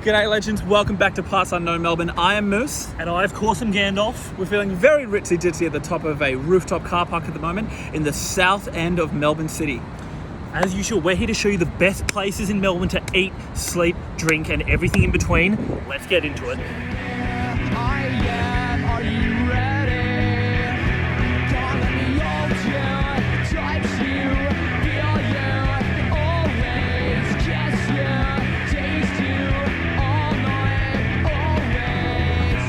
G'day legends, welcome back to Parts Unknown Melbourne. I am Moose. And I, of course, am Gandalf. We're feeling very ritzy-ditzy at the top of a rooftop car park at the moment in the south end of Melbourne City. As usual, we're here to show you the best places in Melbourne to eat, sleep, drink, and everything in between. Let's get into it. Are you ready? Don't let me hold you, touch you, feel you, always kiss you, taste you, all night, always.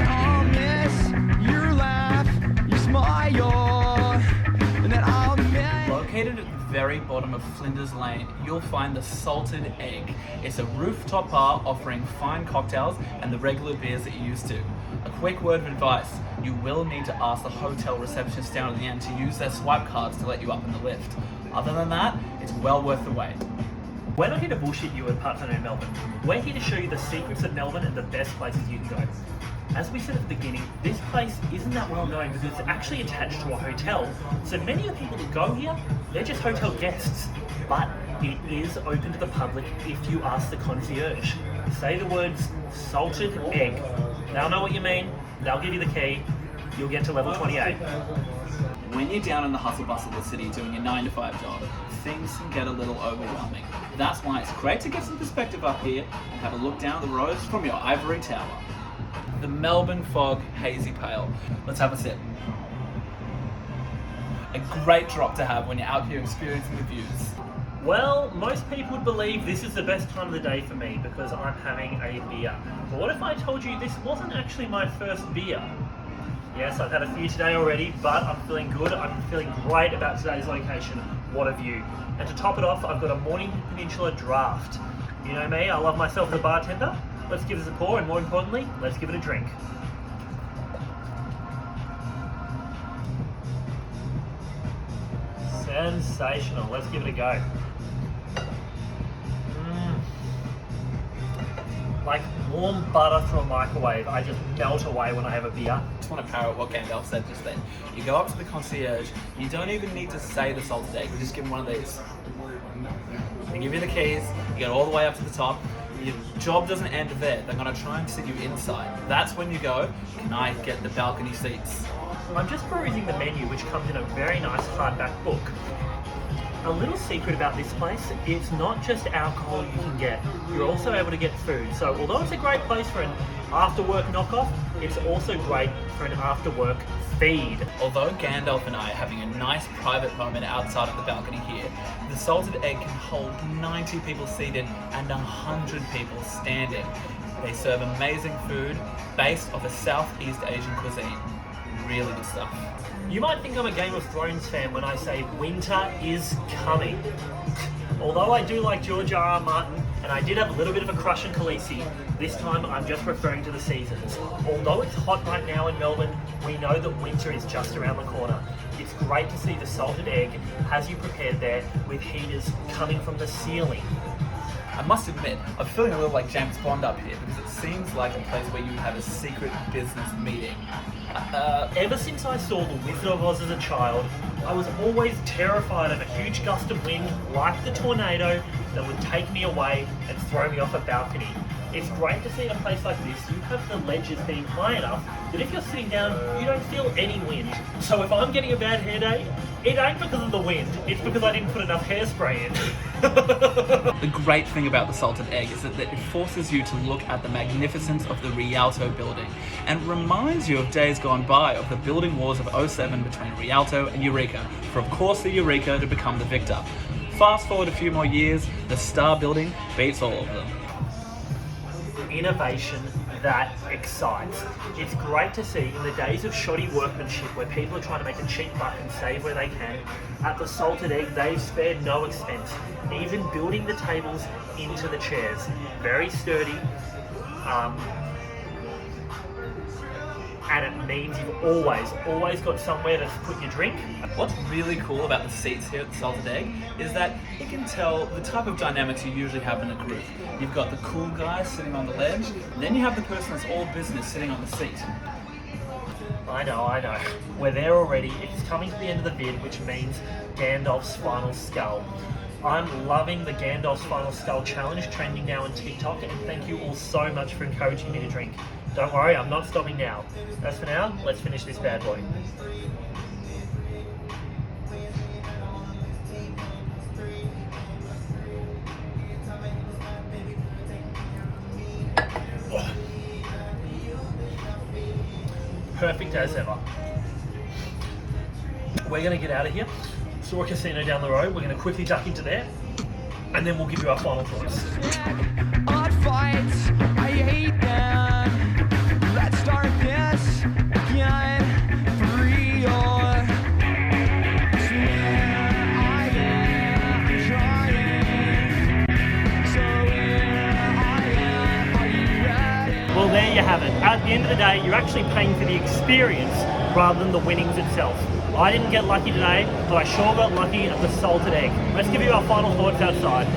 I'll miss your laugh, your smile, and then I'll miss. Located at the very bottom of Flinders Lane, you'll find the Salted Egg. It's a rooftop bar offering fine cocktails and the regular beers that you're used to. A quick word of advice, you will need to ask the hotel receptionist down at the end to use their swipe cards to let you up in the lift. Other than that, it's well worth the wait. We're not here to bullshit you at Parts Unknown Melbourne. We're here to show you the secrets of Melbourne and the best places you can go. As we said at the beginning, this place isn't that well known because it's actually attached to a hotel. So many of the people that go here, they're just hotel guests. But it is open to the public if you ask the concierge. Say the words Salted Egg. They'll know what you mean, they'll give you the key, you'll get to level 28. When you're down in the hustle bustle of the city doing your 9 to 5 job, things can get a little overwhelming. That's why it's great to get some perspective up here and have a look down the roads from your ivory tower. The Melbourne Fog Hazy Pale. Let's have a sip. A great drop to have when you're out here experiencing the views. Well, most people would believe this is the best time of the day for me because I'm having a beer. But what if I told you this wasn't actually my first beer? Yes, I've had a few today already, but I'm feeling good. I'm feeling great about today's location. What a view. And to top it off, I've got a Morning Peninsula draft. You know me, I love myself as a bartender. Let's give this a pour, and more importantly, let's give it a drink. Sensational. Let's give it a go. Like warm butter through a microwave. I just melt away when I have a beer. I just want to parrot what Gandalf said just then. You go up to the concierge, you don't even need to say the Salted Egg, you just give them one of these. They give you the keys, you get all the way up to the top. Your job doesn't end there. They're going to try and sit you inside. That's when you go, can I get the balcony seats? I'm just perusing the menu, which comes in a very nice hardback book. A little secret about this place, it's not just alcohol you can get, you're also able to get food. So although it's a great place for an after-work knockoff, it's also great for an after-work feed. Although Gandalf and I are having a nice private moment outside of the balcony here, the Salted Egg can hold 90 people seated and 100 people standing. They serve amazing food based off a Southeast Asian cuisine. Really good stuff. You might think I'm a Game of Thrones fan when I say winter is coming. Although I do like George R.R. Martin, and I did have a little bit of a crush on Khaleesi, this time I'm just referring to the seasons. Although it's hot right now in Melbourne, we know that winter is just around the corner. It's great to see the Salted Egg has you prepared there with heaters coming from the ceiling. I must admit, I'm feeling a little like James Bond up here because it seems like a place where you have a secret business meeting. Ever since I saw The Wizard of Oz as a child, I was always terrified of a huge gust of wind, like the tornado, that would take me away and throw me off a balcony. It's great to see in a place like this, you have the ledges being high enough that if you're sitting down, you don't feel any wind. So if I'm getting a bad hair day, it ain't because of the wind, it's because I didn't put enough hairspray in. The great thing about the Salted Egg is that it forces you to look at the magnificence of the Rialto building and reminds you of days gone by of the building wars of '07 between Rialto and Eureka, for of course the Eureka to become the victor. Fast forward a few more years, the Star Building beats all of them. Innovation that excites. It's great to see in the days of shoddy workmanship where people are trying to make a cheap buck and save where they can. At the Salted Egg, they've spared no expense, even building the tables into the chairs. Very sturdy, and it means you've always got somewhere to put your drink. What's really cool about the seats here at the Salted Egg is that you can tell the type of dynamics you usually have in a group. You've got the cool guy sitting on the ledge, and then you have the person that's all business sitting on the seat. I know. We're there already. It's coming to the end of the vid, which means Gandalf's final skull. I'm loving the Gandalf's final skull challenge trending now on TikTok, and thank you all so much for encouraging me to drink. Don't worry, I'm not stopping now. As for now, let's finish this bad boy. Perfect as ever. We're going to get out of here. Saw a casino down the road. We're going to quickly duck into there, and then we'll give you our final thoughts. Odd fights, I hate them. Let's start this again for real. I am trying. So here I am. Are you ready? Well, there you have it. At the end of the day, you're actually paying for the experience rather than the winnings itself. I didn't get lucky today, but I sure got lucky at the salted egg. Let's give you our final thoughts outside.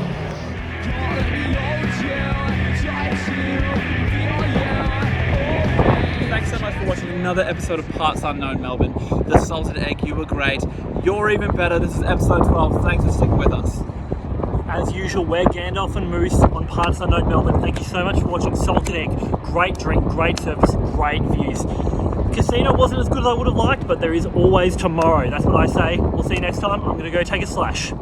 Thanks so much for watching another episode of Parts Unknown Melbourne. The Salted Egg, you were great. You're even better. This is episode 12. Thanks for sticking with us. As usual, we're Gandalf and Moose on Parts Unknown Melbourne. Thank you so much for watching Salted Egg. Great drink, great service, great views. Casino wasn't as good as I would have liked, but there is always tomorrow. That's what I say. We'll see you next time. I'm going to go take a slash.